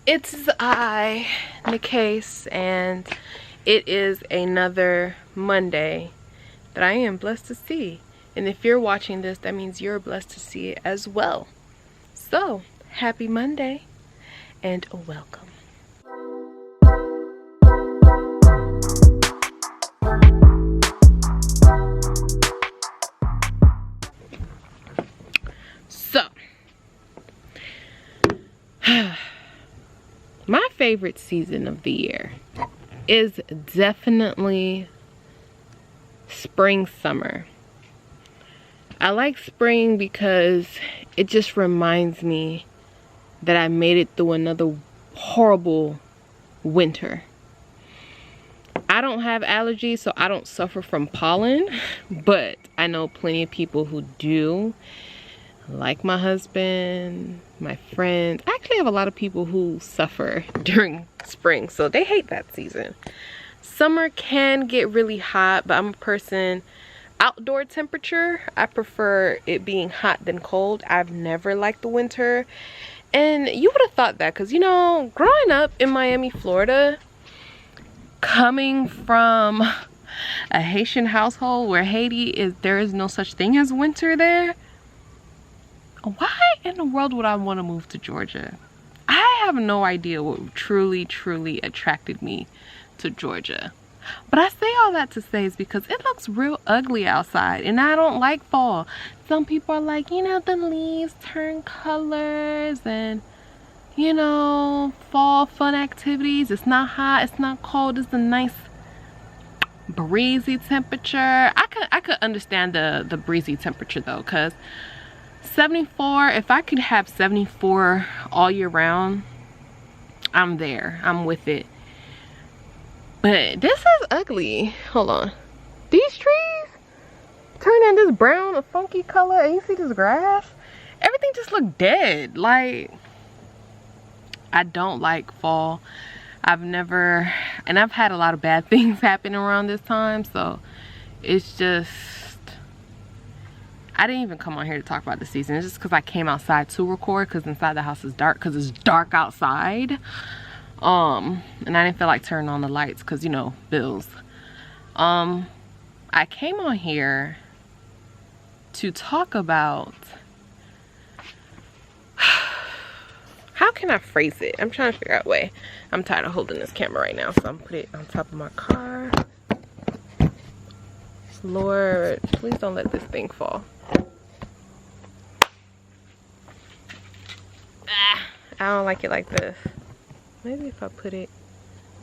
It's I, Nikase, and it is another Monday that I am blessed to see. And if you're watching this, that means you're blessed to see it as well. So, happy Monday and welcome. So, my favorite season of the year is definitely spring, summer. I like spring because it just reminds me that I made it through another horrible winter. I don't have allergies, so I don't suffer from pollen, but I know plenty of people who do. Like my husband, my friends. I actually have a lot of people who suffer during spring, so they hate that season. Summer can get really hot, but I'm a person, outdoor temperature, I prefer it being hot than cold. I've never liked the winter. And you would have thought that, because you know, growing up in Miami, Florida, coming from a Haitian household where there is no such thing as winter there. Why in the world would I want to move to Georgia? I have no idea what truly attracted me to Georgia. But I say all that to say is because it looks real ugly outside and I don't like fall. Some people are like, you know, the leaves turn colors and, you know, fall fun activities. It's not hot, it's not cold, it's a nice breezy temperature. I could understand the breezy temperature though, because 74, if I could have 74 all year round, I'm there, I'm with it. But this is ugly. Hold on, these trees turning this brown, a funky color, and you see this grass, everything just look dead. Like, I don't like fall. I've had a lot of bad things happen around this time, so it's just, I didn't even come on here to talk about the season. It's just because I came outside to record, because inside the house is dark, because it's dark outside. And I didn't feel like turning on the lights because, you know, bills. I came on here to talk about, how can I phrase it? I'm trying to figure out a way. I'm tired of holding this camera right now, so I'm putting it on top of my car. Lord, please don't let this thing fall. I don't like it like this. Maybe if I put it,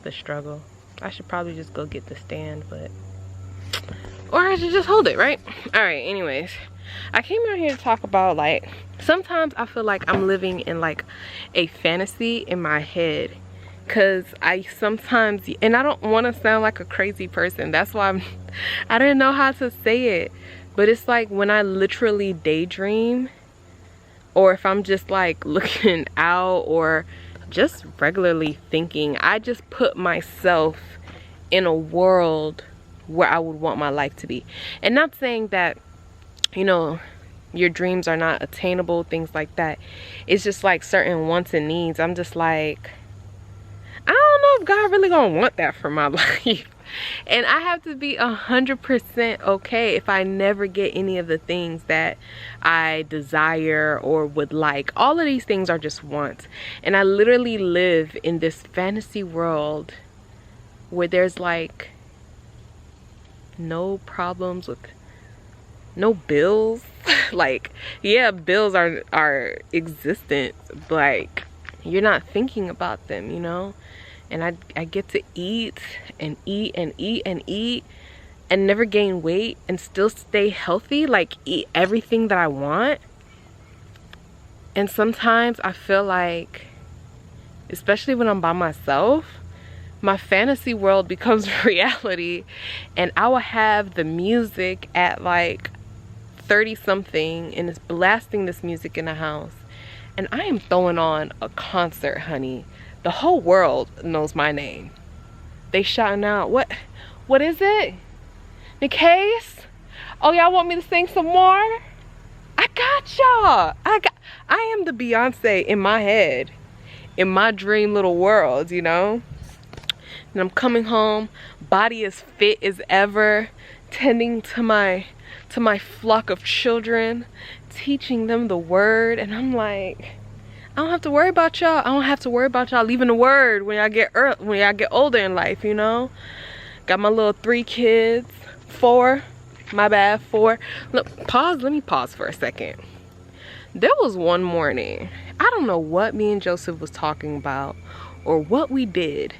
the struggle. I should probably just go get the stand, but, or I should just hold it, right? All right, anyways, I came out here to talk about, like, sometimes I feel like I'm living in like a fantasy in my head, because I sometimes, and I don't want to sound like a crazy person, that's why I didn't know how to say it, but it's like when I literally daydream, or if I'm just like looking out or just regularly thinking, I just put myself in a world where I would want my life to be. And not saying that, you know, your dreams are not attainable, things like that. It's just like certain wants and needs. I'm just like, I don't know if God really gonna want that for my life. And I have to be 100% okay if I never get any of the things that I desire or would like. All of these things are just wants. And I literally live in this fantasy world where there's like no problems with no bills. Like, yeah, bills are existent, but like, you're not thinking about them, you know? And I get to eat and eat and eat and eat and never gain weight and still stay healthy, like eat everything that I want. And sometimes I feel like, especially when I'm by myself, my fantasy world becomes reality, and I will have the music at like 30 something and it's blasting this music in the house, and I am throwing on a concert, honey. The whole world knows my name. They shouting out, what is it? Nikase? Oh, y'all want me to sing some more? I got y'all. I am the Beyonce in my head. in my dream little world, you know? And I'm coming home, body as fit as ever, tending to my flock of children, teaching them the word. And I'm like, I don't have to worry about y'all. I don't have to worry about y'all leaving the word when I get older in life, you know? Got my little 3 kids, 4, my bad, 4. Look, pause, let me pause for a second. There was one morning, I don't know what me and Joseph was talking about or what we did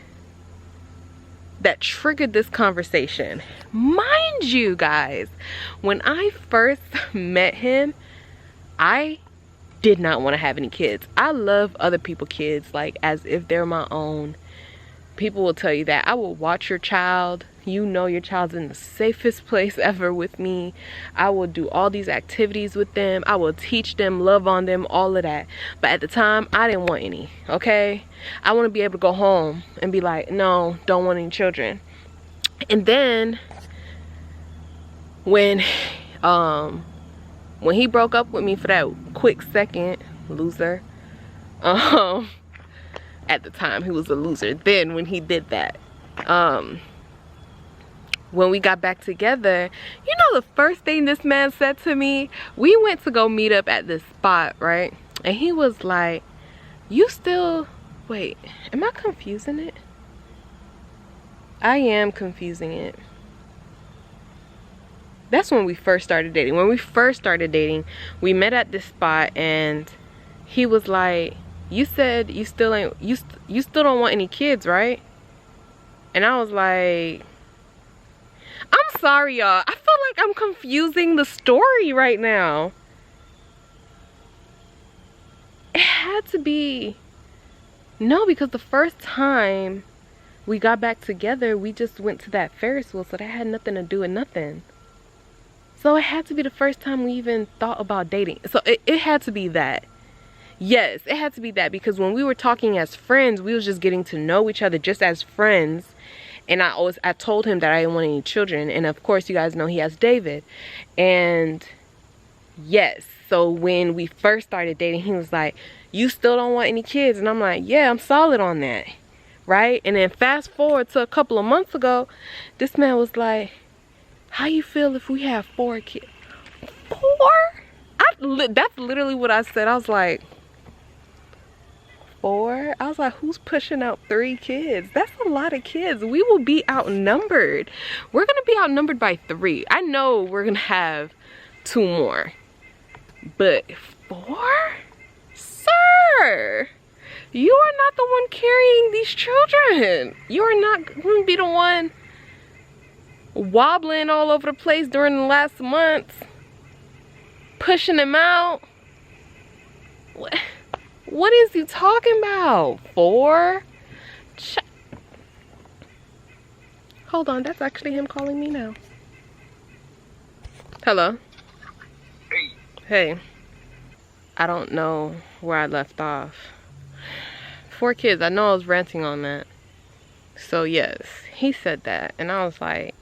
that triggered this conversation. Mind you guys, when I first met him, I did not want to have any kids. I love other people's kids like as if they're my own. People will tell you that. I will watch your child. You know your child's in the safest place ever with me. I will do all these activities with them. I will teach them, love on them, all of that. But at the time, I didn't want any, okay? I want to be able to go home and be like, no, don't want any children. And then when he broke up with me for that quick second, loser, at the time he was a loser. Then when he did that, when we got back together, you know the first thing this man said to me? We went to go meet up at this spot, right? And he was like, you still, wait, am I confusing it? I am confusing it. That's when we first started dating. When we first started dating, we met at this spot and he was like, you said you still ain't, you still don't want any kids, right? And I was like, I'm sorry, y'all. I feel like I'm confusing the story right now. It had to be, no, because the first time we got back together, we just went to that Ferris wheel, so that had nothing to do with nothing. So it had to be the first time we even thought about dating. So it had to be that. Yes, it had to be that, because when we were talking as friends, we was just getting to know each other just as friends. And I told him that I didn't want any children. And of course, you guys know he has David. And yes, so when we first started dating, he was like, you still don't want any kids? And I'm like, yeah, I'm solid on that. Right? And then fast forward to a couple of months ago, this man was like, how you feel if we have 4 kids? 4? That's literally what I said. I was like, 4? I was like, who's pushing out 3 kids? That's a lot of kids. We will be outnumbered. We're gonna be outnumbered by 3. I know we're gonna have 2 more, but 4? Sir, you are not the one carrying these children. You are not gonna be the one wobbling all over the place during the last months, pushing them out. What is he talking about? 4? Hold on, that's actually him calling me now. Hello? Hey. Hey. I don't know where I left off. 4 kids, I know I was ranting on that. So yes, he said that, and I was like,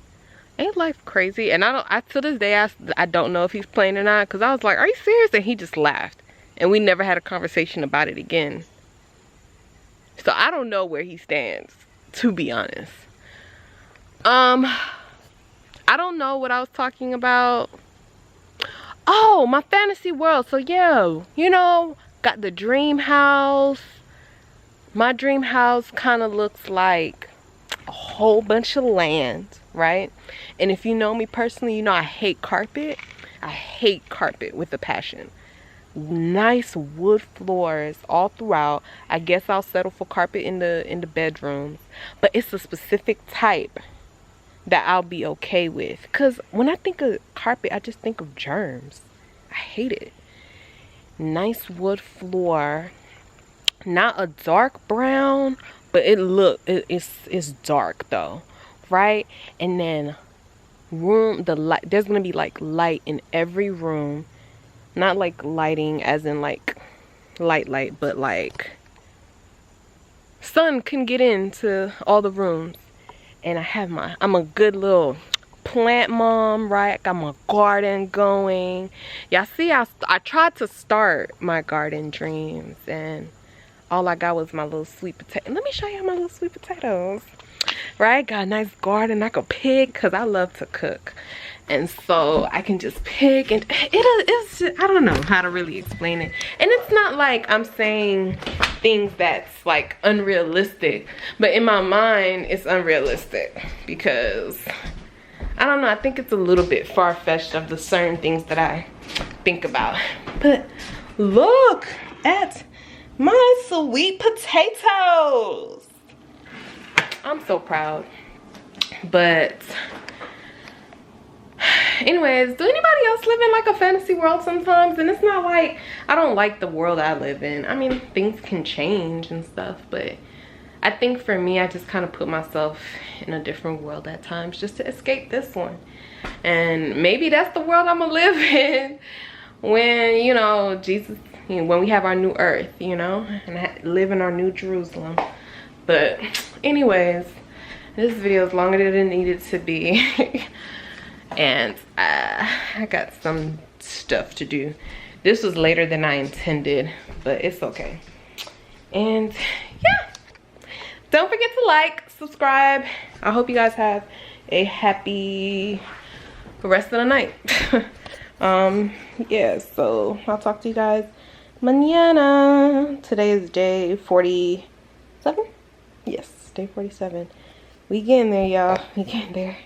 ain't life crazy? And to this day, I don't know if he's playing or not, because I was like, are you serious? And he just laughed. And we never had a conversation about it again. So I don't know where he stands, to be honest. I don't know what I was talking about. Oh, my fantasy world. So yeah, you know, got the dream house. My dream house kind of looks like a whole bunch of land, right? And if you know me personally, you know I hate carpet. I hate carpet with a passion. Nice wood floors all throughout. I guess I'll settle for carpet in the bedrooms, but it's a specific type that I'll be okay with, because when I think of carpet, I just think of germs. I hate it. Nice wood floor, not a dark brown, but it's dark though, right? And then there's gonna be like light in every room. Not like lighting as in like light, but like sun can get into all the rooms. And I'm a good little plant mom, right? I got my garden going. Y'all see, I tried to start my garden dreams, and all I got was my little sweet potato. Let me show you my little sweet potatoes. Right, got a nice garden I could pick because I love to cook, and so I can just pick, and it's just, I don't know how to really explain it. And it's not like I'm saying things that's like unrealistic, but in my mind it's unrealistic because I don't know, I think it's a little bit far-fetched of the certain things that I think about. But look at my sweet potatoes. I'm so proud. But anyways, do anybody else live in like a fantasy world sometimes? And it's not like I don't like the world I live in. I mean, things can change and stuff, but I think for me, I just kind of put myself in a different world at times just to escape this one. And maybe that's the world I'm gonna live in when, you know, Jesus, you know, when we have our new earth, you know, and live in our new Jerusalem. But anyways, this video is longer than it needed to be. And I got some stuff to do. This was later than I intended, but it's okay. And yeah, don't forget to like, subscribe. I hope you guys have a happy rest of the night. Yeah, so I'll talk to you guys mañana. Today is day 47. Yes, day 47. We getting there, y'all. We getting there.